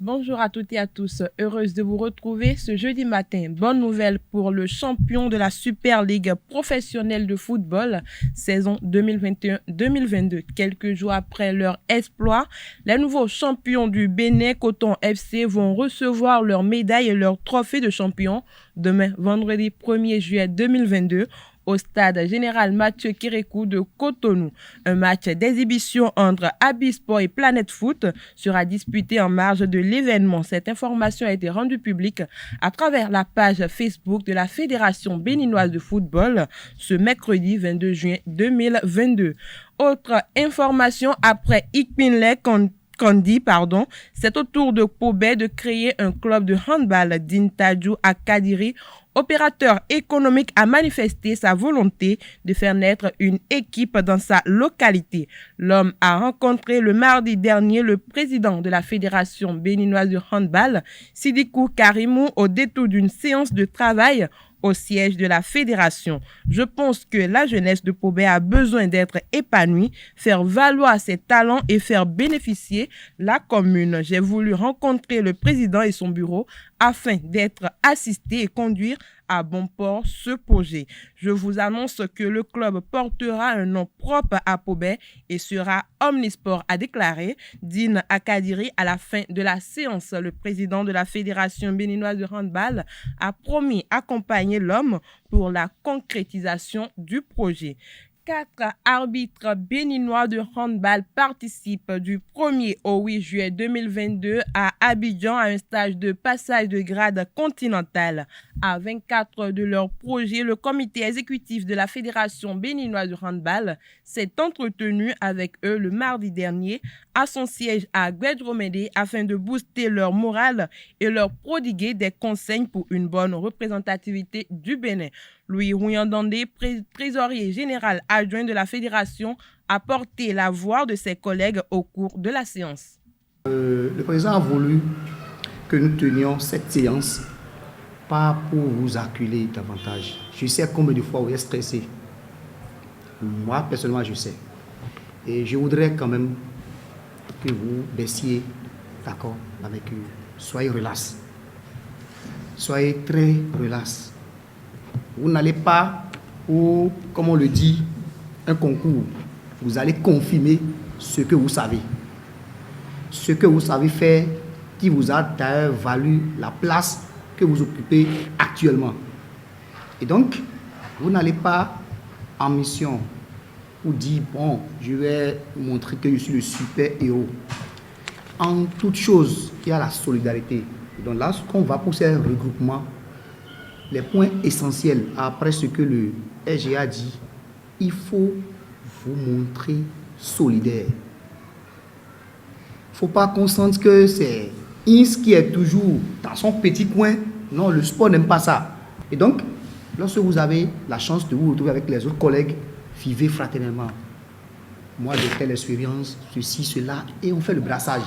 Bonjour à toutes et à tous, heureuse de vous retrouver ce jeudi matin. Bonne nouvelle pour le champion de la Super Ligue professionnelle de football, saison 2021-2022. Quelques jours après leur exploit, les nouveaux champions du Bénin Coton FC vont recevoir leur médaille et leur trophée de champion demain, vendredi 1er juillet 2022. Au stade général Mathieu Kérékou de Cotonou. Un match d'exhibition entre Abisport et Planète Foot sera disputé en marge de l'événement. Cette information a été rendue publique à travers la page Facebook de la Fédération béninoise de football ce mercredi 22 juin 2022. Autre information après Ikpinley Kandi, c'est au tour de Pobet de créer un club de handball. Dintadjou à Kadiri, opérateur économique, a manifesté sa volonté de faire naître une équipe dans sa localité. L'homme a rencontré le mardi dernier le président de la Fédération béninoise de handball, Sidikou Karimou, au détour d'une séance de travail au siège de la fédération. Je pense que la jeunesse de Pobet a besoin d'être épanouie, faire valoir ses talents et faire bénéficier la commune. J'ai voulu rencontrer le président et son bureau afin d'être assisté et conduire à bon port ce projet. Je vous annonce que le club portera un nom propre à Pobet et sera omnisport, a déclaré Dine Akadiri à la fin de la séance. Le président de la Fédération béninoise de handball a promis accompagner l'homme pour la concrétisation du projet. 4 arbitres béninois de handball participent du 1er au 8 juillet 2022 à Abidjan à un stage de passage de grade continental. À 24 de leur projet, le comité exécutif de la Fédération béninoise de handball s'est entretenu avec eux le mardi dernier à son siège à Guedjromede afin de booster leur morale et leur prodiguer des conseils pour une bonne représentativité du Bénin. Louis Rouyandandé, trésorier général adjoint de la Fédération, a porté la voix de ses collègues au cours de la séance. Le président a voulu que nous tenions cette séance, pas pour vous acculer davantage. Je sais combien de fois vous êtes stressé. Moi, personnellement, je sais. Et je voudrais quand même que vous baissiez, d'accord, avec eux. Soyez relax. Soyez très relax. Vous n'allez pas, ou comme on le dit, un concours. Vous allez confirmer ce que vous savez. Ce que vous savez faire, qui vous a d'ailleurs valu la place que vous occupez actuellement. Et donc, vous n'allez pas en mission ou dire, bon, je vais montrer que je suis le super héros. En toute chose, il y a la solidarité. Donc là, ce qu'on va pousser un regroupement, les points essentiels, après ce que le SGA a dit, il faut vous montrer solidaire. Il ne faut pas qu'on sente que c'est Ins qui est toujours dans son petit coin. Non, le sport n'aime pas ça. Et donc, lorsque vous avez la chance de vous retrouver avec les autres collègues, vivez fraternellement. Moi, j'ai fait l'expérience, ceci, cela, et on fait le brassage.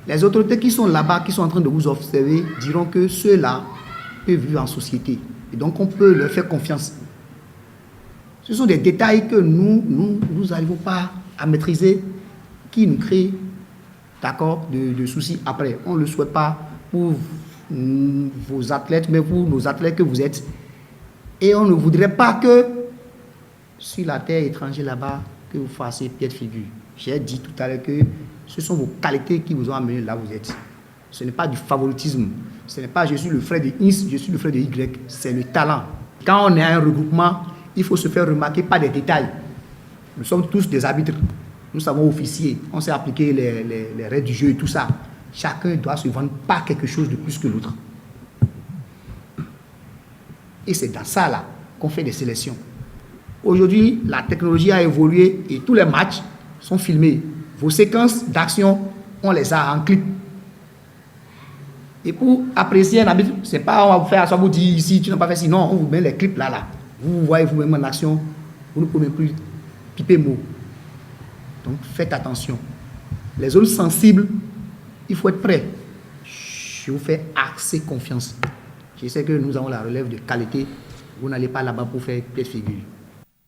Les autorités qui sont là-bas, qui sont en train de vous observer, diront que ceux-là peuvent vivre en société. Et donc, on peut leur faire confiance. Ce sont des détails que nous n'arrivons pas à maîtriser, qui nous créent, d'accord, de soucis après. On ne le souhaite pas pour vos athlètes, mais pour nos athlètes que vous êtes. Et on ne voudrait pas que, sur la terre étrangère là-bas, que vous fassiez pied de figure. J'ai dit tout à l'heure que ce sont vos qualités qui vous ont amené là où vous êtes. Ce n'est pas du favoritisme. Ce n'est pas je suis le frère de X, je suis le frère de Y. C'est le talent. Quand on est à un regroupement, il faut se faire remarquer par des détails. Nous sommes tous des arbitres. Nous savons officier. On sait appliquer les règles du jeu et tout ça. Chacun doit se vendre par quelque chose de plus que l'autre. Et c'est dans ça là qu'on fait des sélections. Aujourd'hui, la technologie a évolué et tous les matchs sont filmés. Vos séquences d'action, on les a en clip. Et pour apprécier un arbitre, ce n'est pas on va vous faire ça, vous dire ici, tu n'as pas fait ci. Non, on vous met les clips là. Vous voyez vous-même en action, vous ne pouvez plus piper mot. Donc faites attention. Les zones sensibles, il faut être prêt. Je vous fais assez confiance. Je sais que nous avons la relève de qualité. Vous n'allez pas là-bas pour faire pied de figure.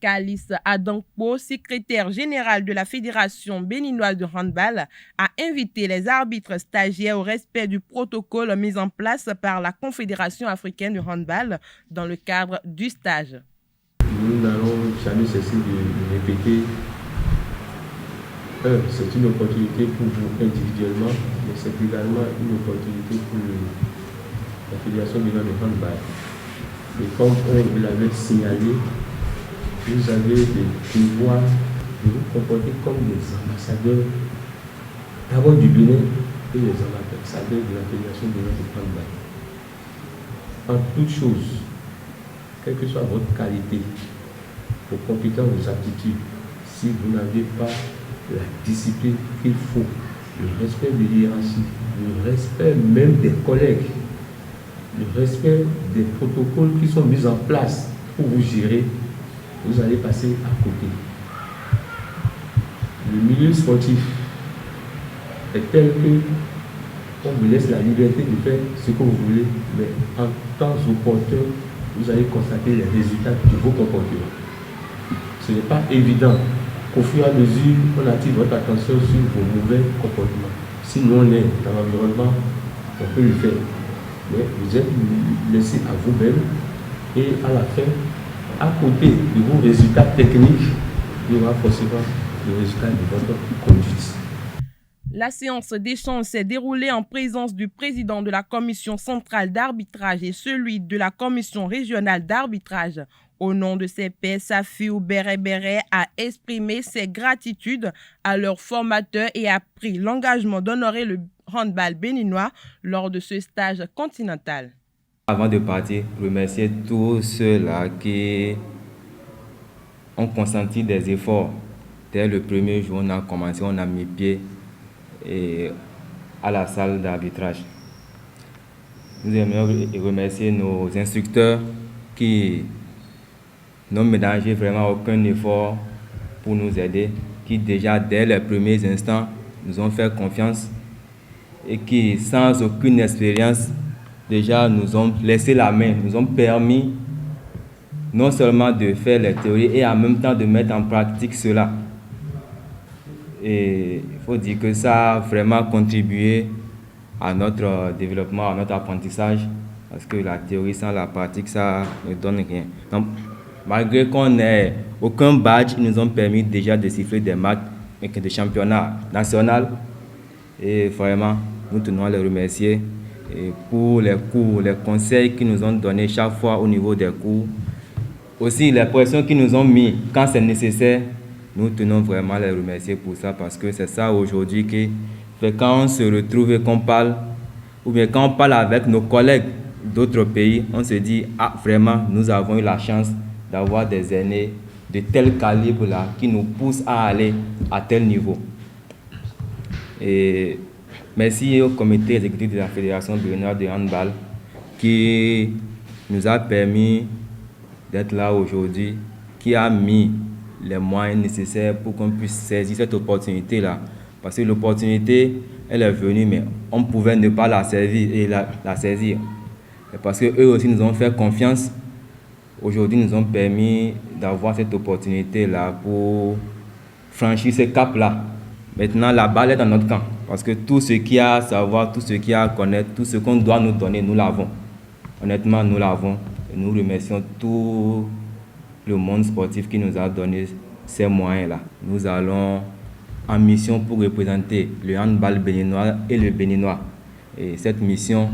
Kalis Adankpo, secrétaire général de la Fédération béninoise de handball, a invité les arbitres stagiaires au respect du protocole mis en place par la Confédération africaine de handball dans le cadre du stage. Nous n'allons jamais cesser de répéter. C'est une opportunité pour vous individuellement, mais c'est également une opportunité pour la Fédération béninoise de handball. Et comme on vous l'avait signalé, vous avez le devoir de vous comporter comme des ambassadeurs, d'abord du Bénin et les ambassadeurs de la Fédération béninoise de handball. En toute chose, quelle que soit votre qualité, vos compétences, vos aptitudes, si vous n'avez pas la discipline qu'il faut, le respect de l'hiérarchie, le respect même des collègues, le respect des protocoles qui sont mis en place pour vous gérer, vous allez passer à côté. Le milieu sportif est tel que on vous laisse la liberté de faire ce que vous voulez, mais en temps opportun, vous allez constater les résultats de vos comportements. Ce n'est pas évident qu'au fur et à mesure, on attire votre attention sur vos mauvais comportements. Si nous on est dans l'environnement, on peut le faire. Mais vous êtes laissé à vous-même et à la fin, à côté de vos résultats techniques, il y aura forcément le résultat de votre conduite. La séance d'échange s'est déroulée en présence du président de la commission centrale d'arbitrage et celui de la commission régionale d'arbitrage. Au nom de ses pairs, Safiou Béré a exprimé ses gratitudes à leurs formateurs et a pris l'engagement d'honorer le handball béninois lors de ce stage continental. Avant de partir, remercier tous ceux-là qui ont consenti des efforts. Dès le premier jour, on a commencé, on a mis pied à la salle d'arbitrage. Nous aimerions remercier nos instructeurs qui n'ont ménagé vraiment aucun effort pour nous aider, qui déjà dès les premiers instants nous ont fait confiance et qui, sans aucune expérience, déjà nous ont laissé la main, nous ont permis non seulement de faire les théories et en même temps de mettre en pratique cela. Et il faut dire que ça a vraiment contribué à notre développement, à notre apprentissage, parce que la théorie sans la pratique, ça ne donne rien. Donc, malgré qu'on n'ait aucun badge, ils nous ont permis déjà de siffler des matchs de championnat national. Et vraiment, nous tenons à les remercier et pour les cours, les conseils qu'ils nous ont donnés chaque fois au niveau des cours. Aussi, les pressions qu'ils nous ont mis quand c'est nécessaire, nous tenons vraiment à les remercier pour ça, parce que c'est ça aujourd'hui qui fait quand on se retrouve et qu'on parle, ou bien quand on parle avec nos collègues d'autres pays, on se dit, ah vraiment, nous avons eu la chance d'avoir des aînés de tel calibre-là qui nous poussent à aller à tel niveau. Et merci au comité exécutif de la Fédération béninoise de handball qui nous a permis d'être là aujourd'hui, qui a mis les moyens nécessaires pour qu'on puisse saisir cette opportunité-là. Parce que l'opportunité, elle est venue, mais on pouvait ne pas la saisir. Et parce qu'eux aussi nous ont fait confiance. Aujourd'hui, nous ont permis d'avoir cette opportunité-là pour franchir ce cap-là. Maintenant, la balle est dans notre camp. Parce que tout ce qu'il y a à savoir, tout ce qu'il y a à connaître, tout ce qu'on doit nous donner, nous l'avons. Honnêtement, nous l'avons. Et nous remercions tout le monde sportif qui nous a donné ces moyens-là. Nous allons en mission pour représenter le handball béninois et le béninois. Et cette mission,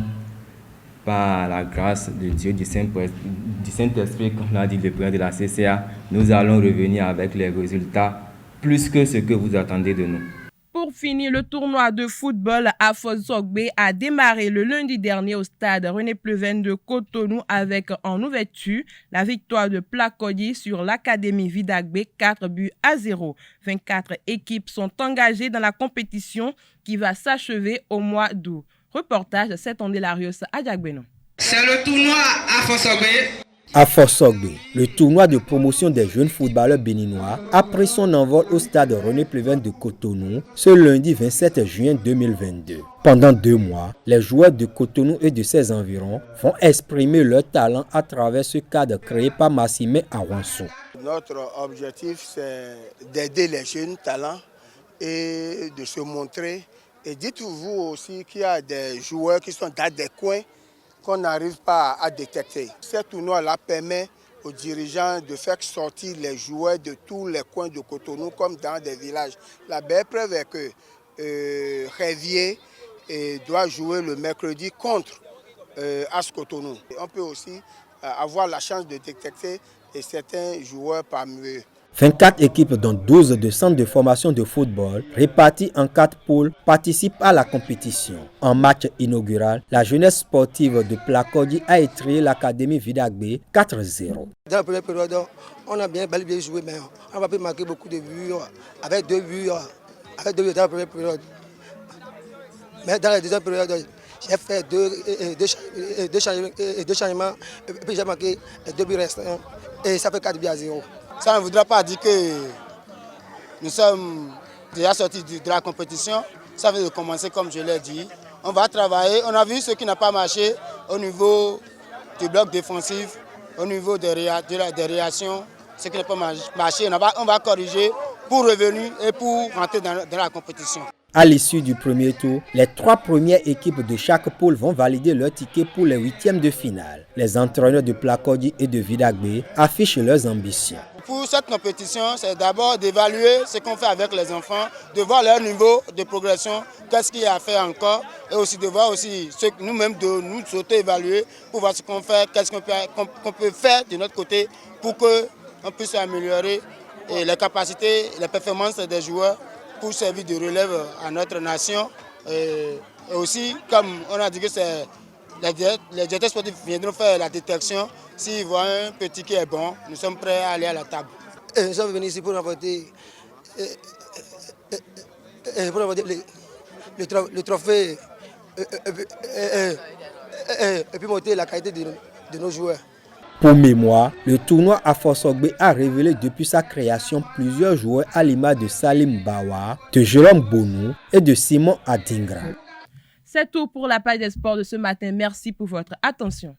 par la grâce de Dieu, du Saint-Esprit, comme l'a dit le président de la CCA, nous allons revenir avec les résultats plus que ce que vous attendez de nous. Pour finir, le tournoi de football à Fosogbe a démarré le lundi dernier au stade René Pleven de Cotonou avec en ouverture la victoire de Plakoyi sur l'Académie Vidagbe 4-0. 24 équipes sont engagées dans la compétition qui va s'achever au mois d'août. Reportage de Setonde Larios à Diagbeno. C'est le tournoi à Fosogbe. À Fosogbe, le tournoi de promotion des jeunes footballeurs béninois a pris son envol au stade René Pleven de Cotonou ce lundi 27 juin 2022. Pendant 2 mois, les joueurs de Cotonou et de ses environs vont exprimer leur talent à travers ce cadre créé par Massimé Awanso. Notre objectif, c'est d'aider les jeunes talents et de se montrer. Et dites-vous aussi qu'il y a des joueurs qui sont dans des coins qu'on n'arrive pas à détecter. Ce tournoi-là permet aux dirigeants de faire sortir les joueurs de tous les coins de Cotonou comme dans des villages. La belle preuve est que Révier doit jouer le mercredi contre AS Cotonou. On peut aussi avoir la chance de détecter certains joueurs parmi eux. 24 équipes dont 12 de centres de formation de football répartis en 4 poules participent à la compétition. En match inaugural, la jeunesse sportive de Plakodi a étrié l'académie Vidagbe 4-0. Dans la première période, on a bien joué, mais on va pas marquer beaucoup de buts, avec 2 buts, dans la première période. Mais dans la deuxième période, j'ai fait deux changements, et puis j'ai marqué 2 buts restants, et ça fait 4 buts à 0. Ça ne voudra pas dire que nous sommes déjà sortis de la compétition. Ça veut commencer comme je l'ai dit. On va travailler. On a vu ce qui n'a pas marché au niveau du bloc défensif, au niveau des réactions. Ce qui n'a pas marché, on va corriger pour revenir et pour rentrer dans la compétition. À l'issue du premier tour, les 3 premières équipes de chaque poule vont valider leur ticket pour les 8e de finale. Les entraîneurs de Plakodi et de Vidagbe affichent leurs ambitions. Pour cette compétition, c'est d'abord d'évaluer ce qu'on fait avec les enfants, de voir leur niveau de progression, qu'est-ce qu'il y a à faire encore, et aussi de voir aussi nous-mêmes de nous auto-évaluer pour voir ce qu'on fait, qu'est-ce qu'on peut faire de notre côté pour qu'on puisse améliorer les capacités, les performances des joueurs pour servir de relève à notre nation. Et aussi, comme on a dit que c'est les directeurs sportifs viendront faire la détection. S'ils voient un petit qui est bon, nous sommes prêts à aller à la table. Nous sommes venus ici pour remporter le trophée et puis monter la qualité de nos joueurs. Pour mémoire, le tournoi Afosogbe a révélé depuis sa création plusieurs joueurs à l'image de Salim Bawa, de Jérôme Bonou et de Simon Adingra. C'est tout pour la page des sports de ce matin. Merci pour votre attention.